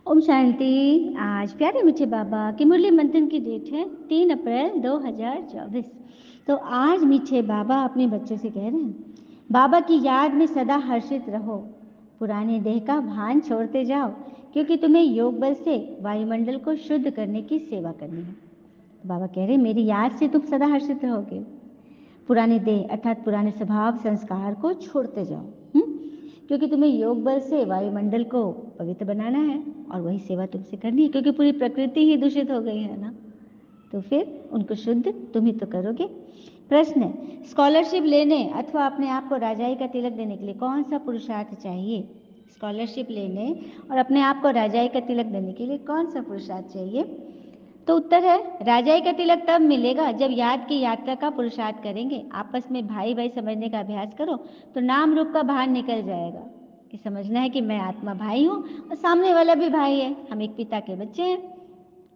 ओम शांति। आज प्यारे मीठे बाबा की मुरली मंथन की डेट है 3 अप्रैल 2024। तो आज मीठे बाबा अपने बच्चों से कह रहे हैं, बाबा की याद में सदा हर्षित रहो, पुराने देह का भान छोड़ते जाओ, क्योंकि तुम्हें योग बल से वायुमंडल को शुद्ध करने की सेवा करनी है। बाबा कह रहे हैं, मेरी याद से तुम सदा हर्षित रहोगे, पुराने देह अर्थात पुराने स्वभाव संस्कार को छोड़ते जाओ, क्योंकि तुम्हें योग बल से वायुमंडल को पवित्र बनाना है और वही सेवा तुमसे करनी है, क्योंकि पूरी प्रकृति ही दूषित हो गई है ना, तो फिर उनको शुद्ध तुम ही तो करोगे। प्रश्न है, स्कॉलरशिप लेने अथवा अपने आप को राजाई का तिलक देने के लिए कौन सा पुरुषार्थ चाहिए? स्कॉलरशिप लेने और अपने आप को राजाई का तिलक देने के लिए कौन सा पुरुषार्थ चाहिए? तो उत्तर है, राजाई का तिलक तब मिलेगा जब याद की यात्रा का पुरुषार्थ करेंगे। आपस में भाई भाई समझने का अभ्यास करो तो नाम रूप का भार निकल जाएगा कि समझना है कि मैं आत्मा भाई हूँ और सामने वाला भी भाई है, हम एक पिता के बच्चे हैं,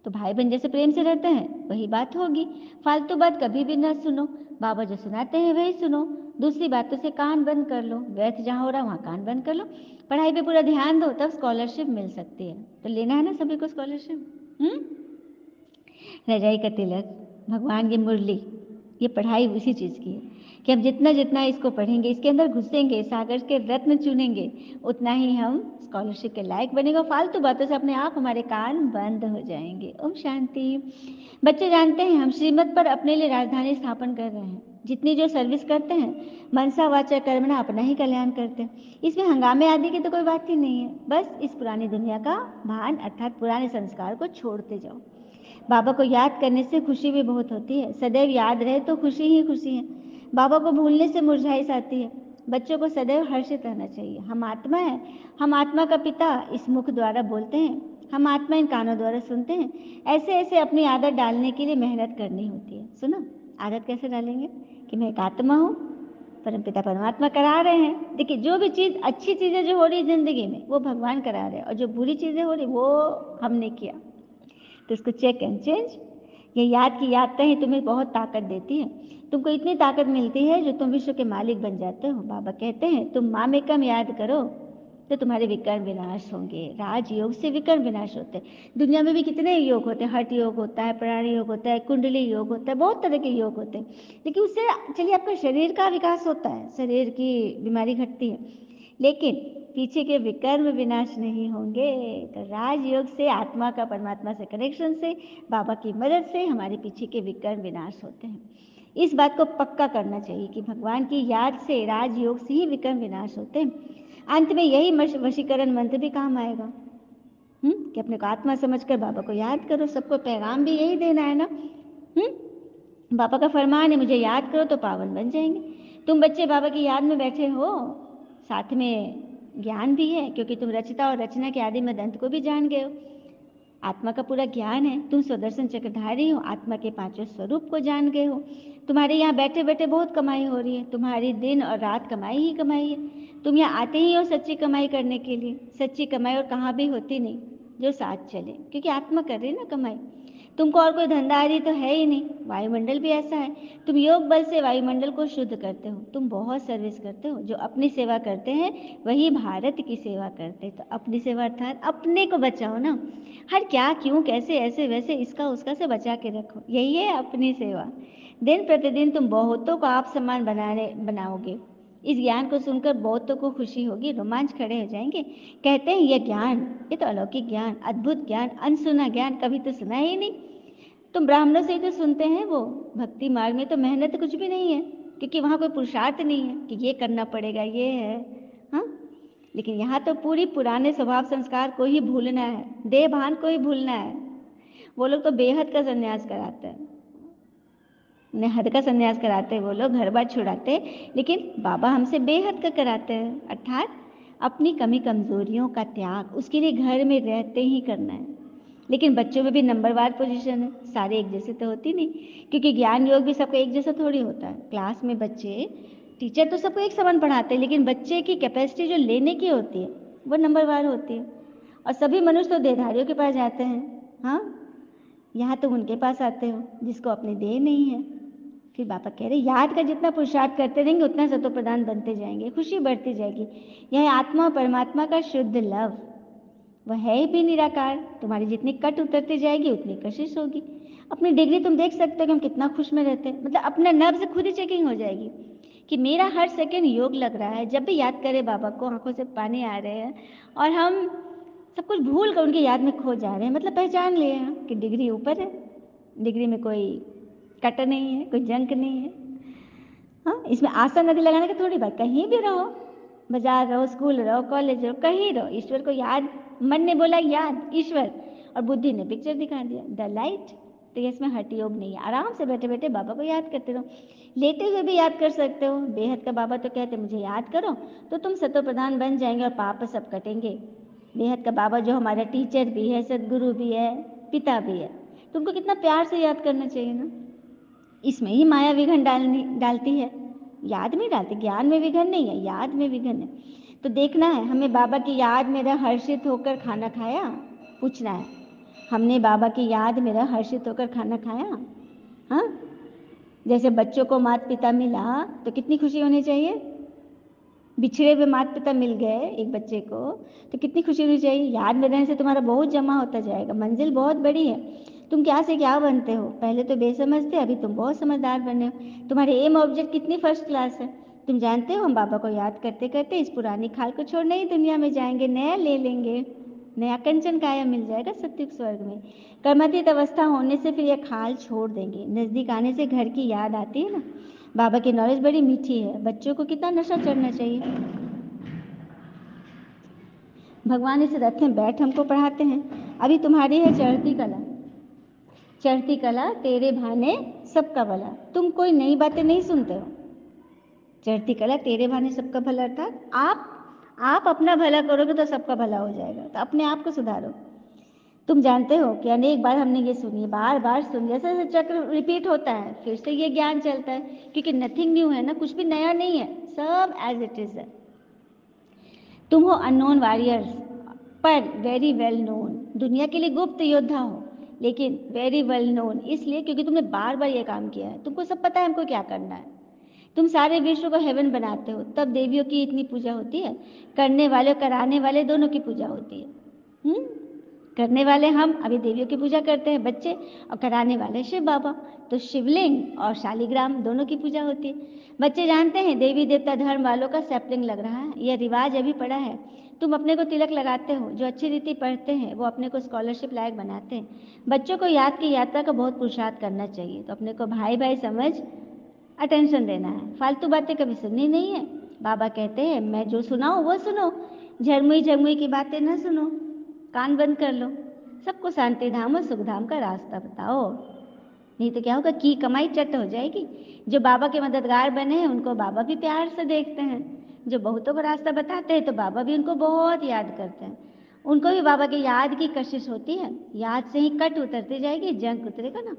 तो भाई बहन जैसे प्रेम से रहते हैं वही बात होगी। फालतू बात कभी भी न सुनो, बाबा जो सुनाते हैं वही सुनो, दूसरी बातों से कान बंद कर लो, व्यर्थ जहाँ हो रहा वहाँ कान बंद कर लो, पढ़ाई पे पूरा ध्यान दो, तब स्कॉलरशिप मिल सकती है। तो लेना है ना सभी को स्कॉलरशिप। रजाई का तिलक, भगवान की मुरली, ये पढ़ाई उसी चीज़ की है कि हम जितना जितना इसको पढ़ेंगे, इसके अंदर घुसेंगे, सागर के रत्न चुनेंगे, उतना ही हम स्कॉलरशिप के लायक बनेंगे। फालतू बातों से अपने आप हमारे कान बंद हो जाएंगे। ओम शांति। बच्चे जानते हैं हम श्रीमत पर अपने लिए राजधानी स्थापन कर रहे हैं। जितनी जो सर्विस करते हैं मनसा वाचा कर्मणा अपना ही कल्याण करते हैं। इसमें हंगामे आदि की तो कोई बात ही नहीं है, बस इस पुरानी दुनिया का भान अर्थात पुराने संस्कार को छोड़ते जाओ। बाबा को याद करने से खुशी भी बहुत होती है, सदैव याद रहे तो खुशी ही खुशी है। बाबा को भूलने से मुरझाइश आती है। बच्चों को सदैव हर्षित रहना चाहिए। हम आत्मा है, हम आत्मा का पिता इस मुख द्वारा बोलते हैं, हम आत्मा इन कानों द्वारा सुनते हैं। ऐसे ऐसे अपनी आदत डालने के लिए मेहनत करनी होती है। सुनो, आदत कैसे डालेंगे कि मैं एक आत्मा हूँ, परमपिता परमात्मा करा रहे हैं। देखिए, जो भी चीज़ अच्छी चीज़ें जो हो रही जिंदगी में वो भगवान करा रहे हैं, और जो बुरी चीज़ें हो रही वो हमने किया, तो इसको चेक एंड चेंज। ये याद की यात्रा ही तुम्हें बहुत ताकत देती है। तुमको इतनी ताकत मिलती है जो तुम विश्व के मालिक बन जाते हो। बाबा कहते हैं, तुम मामेकम याद करो तो तुम्हारे विकर्म विनाश होंगे। राजयोग से विकर्म विनाश होते हैं। दुनिया में भी कितने योग होते हैं, हठ योग होता है, प्राणी योग होता है, कुंडली योग होता है, बहुत तरह के योग होते हैं, लेकिन उससे चलिए आपका शरीर का विकास होता है, शरीर की बीमारी घटती है, लेकिन पीछे के विकर्म विनाश नहीं होंगे। तो राजयोग से आत्मा का परमात्मा से कनेक्शन से, बाबा की मदद से हमारे पीछे के विकर्म विनाश होते हैं। इस बात को पक्का करना चाहिए कि भगवान की याद से, राजयोग से ही विकर्म विनाश होते हैं। अंत में यही वशीकरण मंत्र भी काम आएगा, कि अपने को आत्मा समझकर बाबा को याद करो। सबको पैगाम भी यही देना है ना। बाबा का फरमान है, मुझे याद करो तो पावन बन जाएंगे। तुम बच्चे बाबा की याद में बैठे हो, साथ में ज्ञान भी है, क्योंकि तुम रचता और रचना के आदि में दंत को भी जान गए हो। आत्मा का पूरा ज्ञान है, तुम स्वदर्शन चक्रधारी हो, आत्मा के पांचों स्वरूप को जान गए हो। तुम्हारे यहाँ बैठे बैठे बहुत कमाई हो रही है, तुम्हारी दिन और रात कमाई ही कमाई है। तुम यहाँ आते ही हो सच्ची कमाई करने के लिए। सच्ची कमाई और कहाँ भी होती नहीं जो साथ चले, क्योंकि आत्मा कर रही है ना कमाई। तुमको और कोई धंधारी तो है ही नहीं। वायुमंडल भी ऐसा है, तुम योग बल से वायुमंडल को शुद्ध करते हो। तुम बहुत सर्विस करते हो। जो अपनी सेवा करते हैं वही भारत की सेवा करते। तो अपनी सेवा अर्थात अपने को बचाओ ना। हर क्या क्यों कैसे ऐसे वैसे इसका उसका से बचा के रखो, यही है अपनी सेवा। दिन प्रतिदिन तुम बहुतों को आप समान बनाओगे। इस ज्ञान को सुनकर बहुतों को खुशी होगी, रोमांच खड़े हो जाएंगे। कहते हैं यह ज्ञान, ये तो अलौकिक ज्ञान, अद्भुत ज्ञान, अनसुना ज्ञान कभी तो सुना ही नहीं। तुम ब्राह्मणों से ही तो सुनते हैं, वो भक्ति मार्ग में तो मेहनत कुछ भी नहीं है, क्योंकि वहाँ कोई पुरुषार्थ नहीं है कि ये करना पड़ेगा, ये है। हाँ, लेकिन यहाँ तो पूरी पुराने स्वभाव संस्कार को ही भूलना है, देह भान को ही भूलना है। वो लोग तो बेहद का संन्यास कराते हैं, उन्हें हद का संन्यास कराते हैं, वो लोग घर बार छुड़ाते हैं, लेकिन बाबा हमसे बेहद का कराते हैं, अर्थात अपनी कमी कमजोरियों का त्याग उसके लिए घर में रहते ही करना है। लेकिन बच्चों में भी नंबरवार पोजीशन है, सारे एक जैसे तो होती नहीं, क्योंकि ज्ञान योग भी सबका एक जैसा थोड़ी होता है। क्लास में बच्चे, टीचर तो सबको एक समान पढ़ाते हैं, लेकिन बच्चे की कैपेसिटी जो लेने की होती है वो नंबरवार होती है। और सभी मनुष्य तो देहधारियों के पास जाते हैं। हाँ, यहाँ तुम उनके पास आते हो जिसको अपनी देह नहीं है। फिर बाबा कह रहे, याद का जितना पुरुषार्थ करते रहेंगे उतना सतो प्रदान बनते जाएंगे, खुशी बढ़ती जाएगी। यह आत्मा और परमात्मा का शुद्ध लव, वह है भी निराकार। तुम्हारी जितनी कट उतरती जाएगी उतनी कशिश होगी। अपनी डिग्री तुम देख सकते हो कि हम कितना खुश में रहते हैं, मतलब अपना नब्ज खुद ही चेकिंग हो जाएगी कि मेरा हर सेकंड योग लग रहा है। जब भी याद करे बाबा को आंखों से पानी आ रहे हैं और हम सब कुछ भूल कर उनकी याद में खो जा रहे हैं, मतलब पहचान लिए हैं कि डिग्री ऊपर है, डिग्री में कोई कट नहीं है, कोई जंक नहीं है। हाँ, इसमें आशा नदी लगाने की थोड़ी बात। कहीं भी रहो, बाजार रहो, स्कूल रहो, कॉलेज रहो, कहीं रहो, ईश्वर को याद। मन ने बोला याद ईश्वर और बुद्धि ने पिक्चर दिखा दिया द लाइट। तो इसमें हठ योग नहीं है। आराम से बैठे बैठे बाबा को याद करते रहो, लेटे हुए भी याद कर सकते हो। बेहद का बाबा तो कहते मुझे याद करो तो तुम सतो प्रधान बन जाएंगे और पाप सब कटेंगे। बेहद का बाबा जो हमारा टीचर भी है, सदगुरु भी है, पिता भी है, तुमको कितना प्यार से याद करना चाहिए ना। इसमें ही माया विघन डालती है, याद में डालती, ज्ञान में विघन नहीं है, याद में विघन है। तो देखना है हमें बाबा की याद में हर्षित होकर खाना खाया, पूछना है हमने बाबा की याद में हर्षित होकर खाना खाया। हाँ, जैसे बच्चों को माता पिता मिला तो कितनी खुशी होनी चाहिए। बिछड़े हुए माता पिता मिल गए एक बच्चे को तो कितनी खुशी होनी चाहिए। याद में रहने से तुम्हारा बहुत जमा होता जाएगा, मंजिल बहुत बड़ी है। तुम क्या से क्या बनते हो, पहले तो बेसमझ थे, अभी तुम बहुत समझदार बने हो। तुम्हारे एम ऑब्जेक्ट कितनी फर्स्ट क्लास है। तुम जानते हो हम बाबा को याद करते करते इस पुरानी खाल को छोड़ नई दुनिया में जाएंगे, नया ले लेंगे, नया कंचन काया मिल जाएगा सत्युग स्वर्ग में। कर्मातीत अवस्था होने से फिर यह खाल छोड़ देंगे। नजदीक आने से घर की याद आती है ना। बाबा की नॉलेज बड़ी मीठी है, बच्चों को कितना नशा चढ़ना चाहिए। भगवान इस रथ में बैठ हमको पढ़ाते हैं। अभी तुम्हारी है चढ़ती कला, चढ़ती कला तेरे भाने सबका भला। तुम कोई नई बातें नहीं सुनते हो। चढ़ती कला तेरे भाने सबका भला अर्थात आप अपना भला करोगे तो सबका भला हो जाएगा। तो अपने आप को सुधारो। तुम जानते हो कि अनेक बार हमने ये सुनी, बार बार सुनी, जैसे जैसे चक्र रिपीट होता है फिर से ये ज्ञान चलता है, क्योंकि नथिंग न्यू है ना, कुछ भी नया नहीं है, सब एज इट इज है। तुम हो अननोन वॉरियर्स पर वेरी वेल नोन। दुनिया के लिए गुप्त योद्धा हो लेकिन वेरी वेल नोन, इसलिए क्योंकि तुमने बार बार ये काम किया है। तुमको सब पता है हमको क्या करना है। तुम सारे विश्व को हेवन बनाते हो, तब देवियों की इतनी पूजा होती है। करने वाले और कराने वाले दोनों की पूजा होती है। करने वाले हम अभी देवियों की पूजा करते हैं बच्चे, और कराने वाले शिव बाबा। तो शिवलिंग और शालिग्राम दोनों की पूजा होती है। बच्चे जानते हैं देवी देवता धर्म वालों का सैपलिंग लग रहा है, यह रिवाज अभी पड़ा है। तुम अपने को तिलक लगाते हो, जो अच्छी रीति पढ़ते हैं वो अपने को स्कॉलरशिप लायक बनाते हैं। बच्चों को याद की यात्रा का बहुत पुरुषार्थ करना चाहिए। तो अपने को भाई भाई समझ अटेंशन देना है, फालतू बातें कभी सुननी नहीं है। बाबा कहते हैं मैं जो सुनाऊं वो सुनो, झरमुई झरमुई की बातें न सुनो, कान बंद कर लो। सबको शांति धाम और सुख धाम का रास्ता बताओ, नहीं तो क्या होगा की कमाई चट हो जाएगी। जो बाबा के मददगार बने हैं उनको बाबा भी प्यार से देखते हैं। जो बहुतों को रास्ता बताते हैं तो बाबा भी उनको बहुत याद करते हैं। उनको भी बाबा की याद की कशिश होती है। याद से ही कट उतरती जाएगी, जंग उतरेगा ना।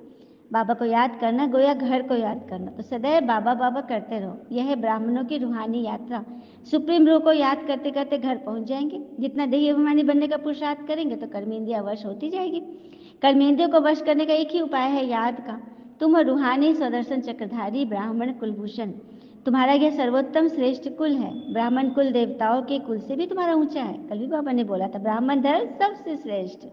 बाबा को याद करना गोया घर को याद करना। तो सदैव बाबा बाबा करते रहो, यह है ब्राह्मणों की रूहानी यात्रा। सुप्रीम रूह को याद करते करते घर पहुंच जाएंगे। जितना देही अभिमानी बनने का पुरुषार्थ करेंगे तो कर्मेंद्रियां वश होती जाएगी। कर्मेंद्रियों को वश करने का एक ही उपाय है याद का। तुम हो रूहानी स्वदर्शन चक्रधारी ब्राह्मण कुलभूषण। तुम्हारा यह सर्वोत्तम श्रेष्ठ कुल है। ब्राह्मण कुल देवताओं के कुल से भी तुम्हारा ऊंचा है। कल भी बाबा ने बोला था ब्राह्मण धर्म सबसे श्रेष्ठ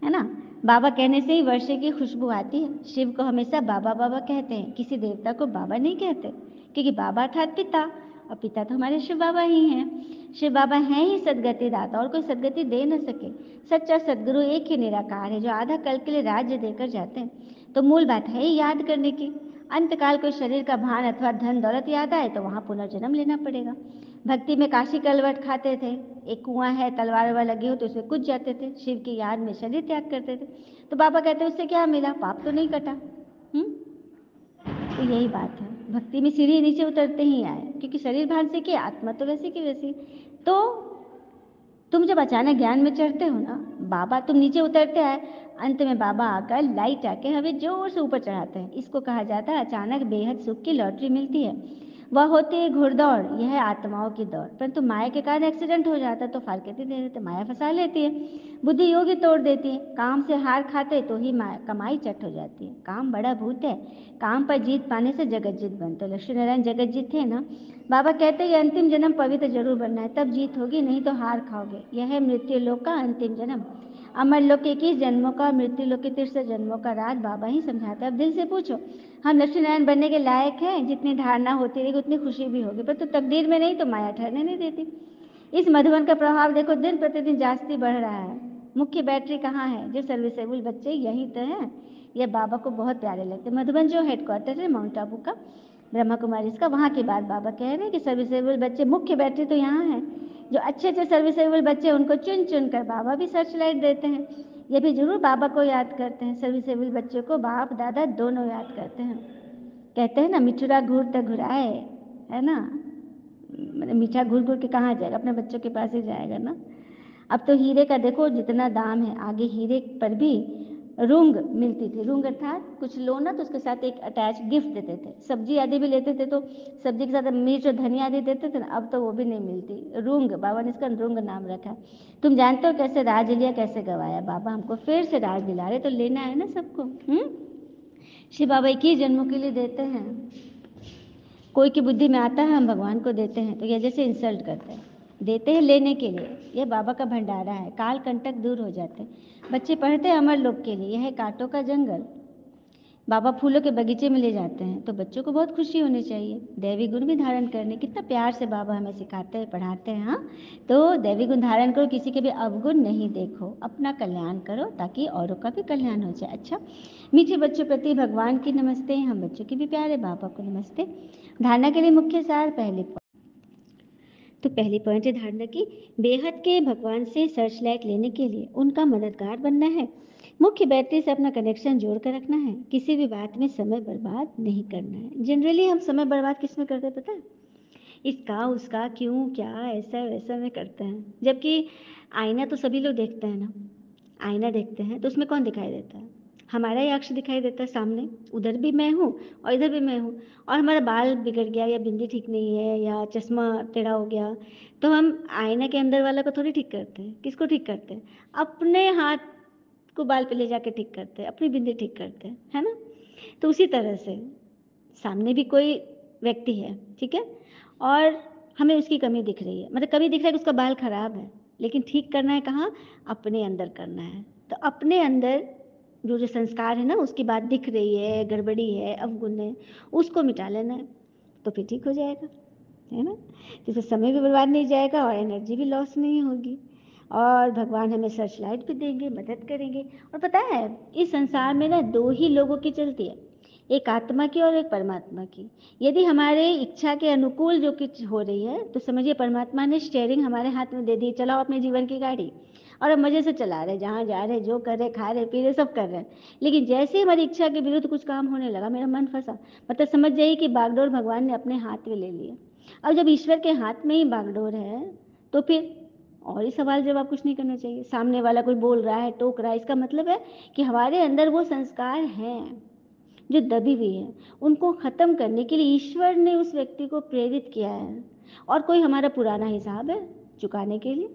है ना। बाबा कहने से ही वर्षे की खुशबू आती है। शिव को हमेशा बाबा बाबा कहते हैं, किसी देवता को बाबा नहीं कहते, क्योंकि बाबा अर्थात पिता, और पिता तो हमारे शिव बाबा ही हैं। शिव बाबा हैं ही सदगति दाता, और कोई सदगति दे न सके। सच्चा सदगुरु एक ही निराकार है जो आधा कल के लिए राज्य देकर जाते हैं। तो मूल बात है ही याद करने की। अंतकाल कोई शरीर का भान अथवा धन दौलत याद आए तो वहाँ पुनर्जन्म लेना पड़ेगा। भक्ति में काशी कलवट खाते थे, एक कुआं है तलवार वलवार लगी हो तो उसमें कूद जाते थे, शिव की याद में शरीर त्याग करते थे। तो बाबा कहते उससे क्या मिला, पाप तो नहीं कटा। तो यही बात है, भक्ति में सीढ़ी नीचे उतरते ही आए, क्योंकि शरीर भान से किया, आत्मा तो वैसी की वैसी। तो तुम जब अचानक ज्ञान में चढ़ते हो ना, बाबा तुम नीचे उतरते आए, अंत में बाबा आकर लाइट आके हमें जोर से ऊपर चढ़ाते हैं। इसको कहा जाता है अचानक बेहद सुख की लॉटरी मिलती है। वह होती है घुड़दौड़, यह है आत्माओं की दौड़। परंतु माया के कारण एक्सीडेंट हो जाता है तो फारकती दे देते, माया फंसा लेती है, बुद्धि योगी तोड़ देती है। काम से हार खाते तो ही माया कमाई चट हो जाती है। काम बड़ा भूत है, काम पर जीत पाने से जगत जीत बनते। लक्ष्मी नारायण जगत जीत थे ना। बाबा कहते हैं अंतिम जन्म पवित्र जरूर बनना है, तब जीत होगी, नहीं तो हार खाओगे। यह है मृत्यु लोक का अंतिम जन्म। अमर लोक के 21 जन्मों का, मृत्यु लोक के 63 जन्मों का राज बाबा ही समझाते हैं। अब दिल से पूछो, हम लक्ष्मी नारायण बनने के लायक हैं? जितनी धारणा होती रहेगी उतनी खुशी भी होगी, पर तो तकदीर में नहीं तो माया ठहरने नहीं देती। इस मधुबन का प्रभाव देखो दिन प्रतिदिन जास्ती बढ़ रहा है। मुख्य बैटरी कहाँ है? जो सर्विसेबल बच्चे यही तो हैं। यह बाबा को बहुत प्यारे लगते। मधुबन जो हेडक्वार्टर है माउंट आबू का, ब्रह्मा कुमारी इसका, वहाँ की बात बाबा कह रहे हैं कि सर्विसेबल बच्चे, मुख्य बैटरी तो यहाँ है। जो अच्छे अच्छे सर्विसेबल बच्चे उनको चुन चुन कर बाबा भी सर्च लाइट देते हैं। ये भी जरूर बाबा को याद करते हैं। सर्विसेबल बच्चों को बाप दादा दोनों याद करते हैं। कहते हैं ना, मिठुरा घूर तक घुराए, है ना, मीठा घूर घूर के कहाँ जाएगा, अपने बच्चों के पास ही जाएगा ना। अब तो हीरे का देखो जितना दाम है, आगे हीरे पर भी रूंग मिलती थी। रूंग अर्थात कुछ लो ना तो उसके साथ एक अटैच गिफ्ट देते थे। सब्जी आदि भी लेते थे तो सब्जी के साथ मिर्च और धनिया आदि देते थे ना, अब तो वो भी नहीं मिलती। रूंग, बाबा ने इसका रूंग नाम रखा। तुम जानते हो कैसे राज लिया, कैसे गवाया? बाबा हमको फिर से राज दिला रहे, तो लेना है ना सबको। शिव बाबा 21 जन्मों के लिए देते हैं। कोई की बुद्धि में आता है हम भगवान को देते हैं तो यह जैसे इंसल्ट करते हैं। देते हैं लेने के लिए, यह बाबा का भंडारा है। काल कंटक दूर हो जाते हैं। बच्चे पढ़ते हैं अमर लोक के लिए, यह है कांटों का जंगल। बाबा फूलों के बगीचे में ले जाते हैं तो बच्चों को बहुत खुशी होनी चाहिए। दैवी गुण भी धारण करने, कितना प्यार से बाबा हमें सिखाते हैं, पढ़ाते हैं। हाँ, तो दैवी गुण धारण करो, किसी के भी अवगुण नहीं देखो, अपना कल्याण करो ताकि औरों का भी कल्याण हो जाए। अच्छा, मीठे बच्चों प्रति भगवान की नमस्ते, हम बच्चों की भी प्यारे बाबा को नमस्ते। धारणा के लिए मुख्य सार, पहली पॉइंट है धारणा की, बेहद के भगवान से सर्च लाइट लेने के लिए उनका मददगार बनना है। मुख्य बैटरी से अपना कनेक्शन जोड़ कर रखना है। किसी भी बात में समय बर्बाद नहीं करना है। जनरली हम समय बर्बाद किस में करते हैं पता है? इसका उसका, क्यों, क्या, ऐसा वैसा में करते हैं। जबकि आईना तो सभी लोग देखते हैं ना। आईना देखते हैं तो उसमें कौन दिखाई देता है? हमारा ही अक्ष दिखाई देता है सामने। उधर भी मैं हूँ और इधर भी मैं हूँ। और हमारा बाल बिगड़ गया या बिंदी ठीक नहीं है या चश्मा टेढ़ा हो गया तो हम आईना के अंदर वाला को थोड़ी ठीक करते हैं। किसको ठीक करते हैं? अपने हाथ को बाल पे ले जाके ठीक करते हैं, अपनी बिंदी ठीक करते हैं, है ना। तो उसी तरह से सामने भी कोई व्यक्ति है, ठीक है, और हमें उसकी कमी दिख रही है, मतलब कमी दिख रहा है कि उसका बाल खराब है, लेकिन ठीक करना है कहाँ? अपने अंदर करना है। तो अपने अंदर जो जो संस्कार है ना, उसकी बात दिख रही है, गड़बड़ी है, अवगुण है, उसको मिटा लेना है तो फिर ठीक हो जाएगा, है ना। जिससे समय भी बर्बाद नहीं जाएगा और एनर्जी भी लॉस नहीं होगी। और भगवान हमें सर्च लाइट भी देंगे, मदद करेंगे। और पता है इस संसार में ना दो ही लोगों की चलती है, एक आत्मा की और एक परमात्मा की। यदि हमारे इच्छा के अनुकूल जो कुछ हो रही है तो समझिए परमात्मा ने स्टीयरिंग हमारे हाथ में दे दी, चलाओ अपने जीवन की गाड़ी, और अब मजे से चला रहे, जहाँ जा रहे, जो कर रहे, खा रहे पी रहे, सब कर रहे हैं। लेकिन जैसे ही हमारी इच्छा के विरुद्ध कुछ काम होने लगा, मेरा मन फंसा, मतलब समझ जाइए कि बागडोर भगवान ने अपने हाथ में ले लिया। अब जब ईश्वर के हाथ में ही बागडोर है तो फिर और ही सवाल जवाब कुछ नहीं करना चाहिए। सामने वाला कोई बोल रहा है, टोक रहा है, इसका मतलब है कि हमारे अंदर वो संस्कार हैं जो दबी हुई है, उनको खत्म करने के लिए ईश्वर ने उस व्यक्ति को प्रेरित किया है। और कोई हमारा पुराना हिसाब है चुकाने के लिए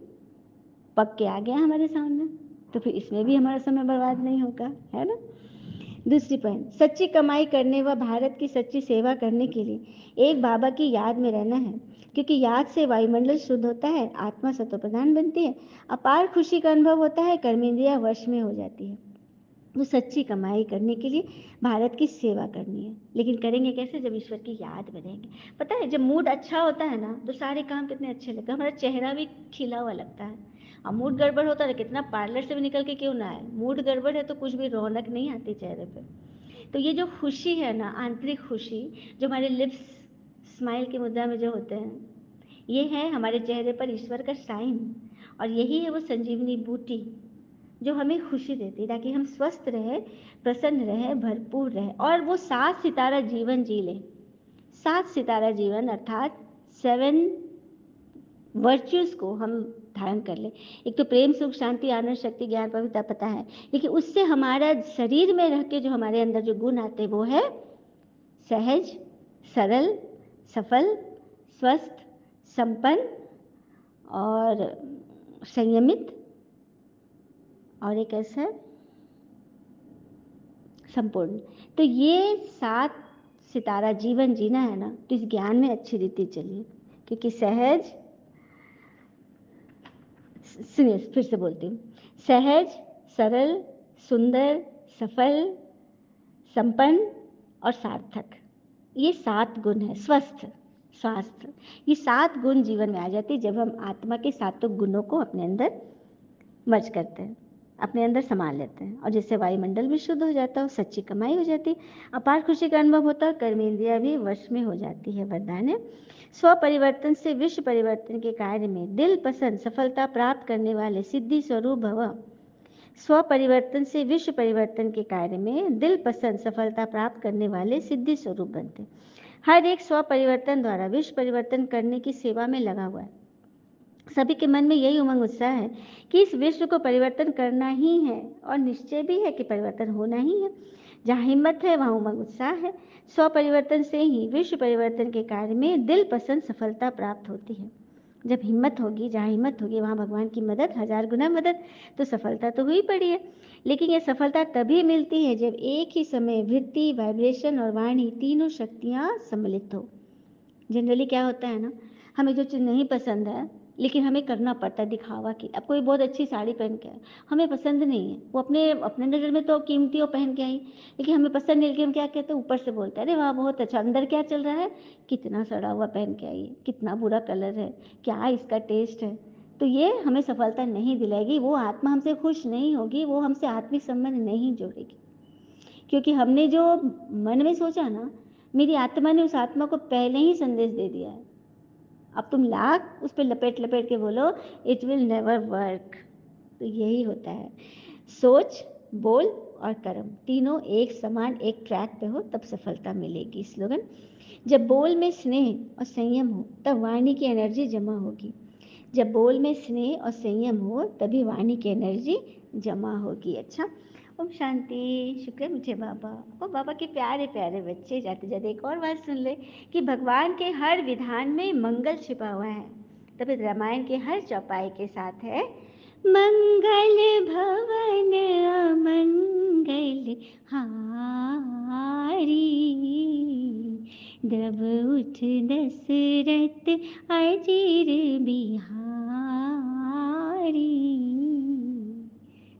पक के आ गया हमारे सामने, तो फिर इसमें भी हमारा समय बर्बाद नहीं होगा, है ना। दूसरी पॉइंट, सच्ची कमाई करने व भारत की सच्ची सेवा करने के लिए एक बाबा की याद में रहना है, क्योंकि याद से वायुमंडल शुद्ध होता है, आत्मा सत्व प्रधान बनती है, अपार खुशी का अनुभव होता है, कर्मेंद्रिया वश में हो जाती है। वो सच्ची कमाई करने के लिए भारत की सेवा करनी है, लेकिन करेंगे कैसे? जब ईश्वर की याद में रहेंगे। पता है जब मूड अच्छा होता है ना तो सारे काम कितने अच्छे लगते हैं, हमारा चेहरा भी खिला हुआ लगता है। और मूड गड़बड़ होता है, कितना पार्लर से भी निकल के क्यों ना आए, मूड गड़बड़ है तो कुछ भी रौनक नहीं आती चेहरे पे। तो ये जो खुशी है ना, आंतरिक खुशी, जो हमारे लिप्स स्माइल की मुद्रा में जो होते हैं, ये है हमारे चेहरे पर ईश्वर का साइन। और यही है वो संजीवनी बूटी जो हमें खुशी देती है, ताकि हम स्वस्थ रहे, प्रसन्न रहे, भरपूर रहे और वो 7 सितारा जीवन जी लें। 7 सितारा जीवन अर्थात 7 वर्च्यूज को हम धारण कर ले। एक तो प्रेम, सुख, शांति, आनंद, शक्ति, ज्ञान, पवित्रता, पता है, लेकिन उससे हमारा शरीर में रह के जो हमारे अंदर जो गुण आते हैं वो है सहज, सरल, सफल, स्वस्थ, संपन्न और संयमित, और एक ऐसा है संपूर्ण। तो ये 7 सितारा जीवन जीना है ना, तो इस ज्ञान में अच्छी रीति चलिए, क्योंकि सहज, सुनिए फिर से बोलती हूँ, सहज, सरल, सुंदर, सफल, संपन्न और सार्थक, ये 7 गुण है। स्वस्थ, स्वास्थ्य, ये 7 गुण जीवन में आ जाती है जब हम आत्मा के 7 गुणों को अपने अंदर मर्ज करते हैं, अपने अंदर संभाल लेते हैं, और जिससे वायुमंडल भी शुद्ध हो जाता है, सच्ची कमाई हो जाती, अपार खुशी का अनुभव होता है, कर्मेंद्रिया भी वश में हो जाती है। वरदान है, स्व परिवर्तन से विश्व परिवर्तन के कार्य में दिल पसंद सफलता प्राप्त करने वाले सिद्धि स्वरूप भव। स्व परिवर्तन से विश्व परिवर्तन के कार्य में दिल पसंद सफलता प्राप्त करने वाले सिद्धि स्वरूप बनते। हर एक स्व परिवर्तन द्वारा विश्व परिवर्तन करने की सेवा में लगा हुआ है। सभी के मन में यही उमंग उत्साह है कि इस विश्व को परिवर्तन करना ही है, और निश्चय भी है कि परिवर्तन होना ही है। जहाँ हिम्मत है वहाँ उमंग उत्साह है। स्व परिवर्तन से ही विश्व परिवर्तन के कार्य में दिल पसंद सफलता प्राप्त होती है। जब हिम्मत होगी, जहाँ हिम्मत होगी वहाँ भगवान की मदद, 1000 गुना मदद, तो सफलता तो हुई पड़ी है। लेकिन ये सफलता तभी मिलती है जब एक ही समय वृत्ति, वाइब्रेशन और वाणी, तीनों शक्तियाँ सम्मिलित हो। जनरली क्या होता है ना, हमें जो चीज़ नहीं पसंद है लेकिन हमें करना पड़ता है दिखावा की। अब कोई बहुत अच्छी साड़ी पहन के आए, हमें पसंद नहीं है, वो अपने अपने नज़र में तो कीमती वो पहन के आई, लेकिन हमें पसंद नहीं, लेकिन हम क्या कहते हैं, ऊपर से बोलते हैं अरे वाह बहुत अच्छा, अंदर क्या चल रहा है, कितना सड़ा हुआ पहन के आई है, कितना बुरा कलर है, क्या इसका टेस्ट है। तो ये हमें सफलता नहीं दिलाएगी, वो आत्मा हमसे खुश नहीं होगी, वो हमसे आत्मिक संबंध नहीं जोड़ेगी। क्योंकि हमने जो मन में सोचा ना, मेरी आत्मा ने उस आत्मा को पहले ही संदेश दे दिया है। अब तुम लाख उस पर लपेट लपेट के बोलो, इट विल नेवर वर्क। तो यही होता है, सोच, बोल और कर्म तीनों एक समान एक ट्रैक पे हो तब सफलता मिलेगी। स्लोगन, जब बोल में स्नेह और संयम हो तब वाणी की एनर्जी जमा होगी। जब बोल में स्नेह और संयम हो तभी वाणी की एनर्जी जमा होगी। अच्छा, ओम शांति। शुक्र है मुझे बाबा। ओ बाबा के प्यारे प्यारे बच्चे, जाते जाते एक और बात सुन ले कि भगवान के हर विधान में मंगल छिपा हुआ है। तभी रामायण के हर चौपाई के साथ है मंगल भवन अमंगल हारी, द्रव उठ दशरथ अजीर बिहारी,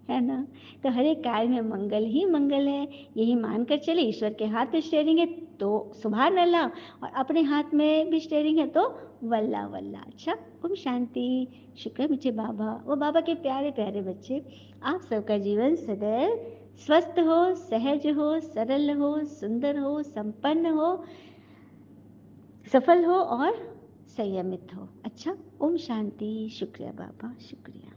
है ना। तो हर एक कार्य में मंगल ही मंगल है, यही मानकर चले। ईश्वर के हाथ में स्टेयरिंग है तो सुभान अल्लाह, और अपने हाथ में भी स्टेयरिंग है तो वल्ला वल्ला। अच्छा, ओम शांति। शुक्र मुझे बाबा, वो बाबा के प्यारे प्यारे बच्चे, आप सबका जीवन सदैव स्वस्थ हो, सहज हो, सरल हो, सुंदर हो, संपन्न हो, सफल हो और संयमित हो। अच्छा, ओम शांति। शुक्रिया बाबा, शुक्रिया।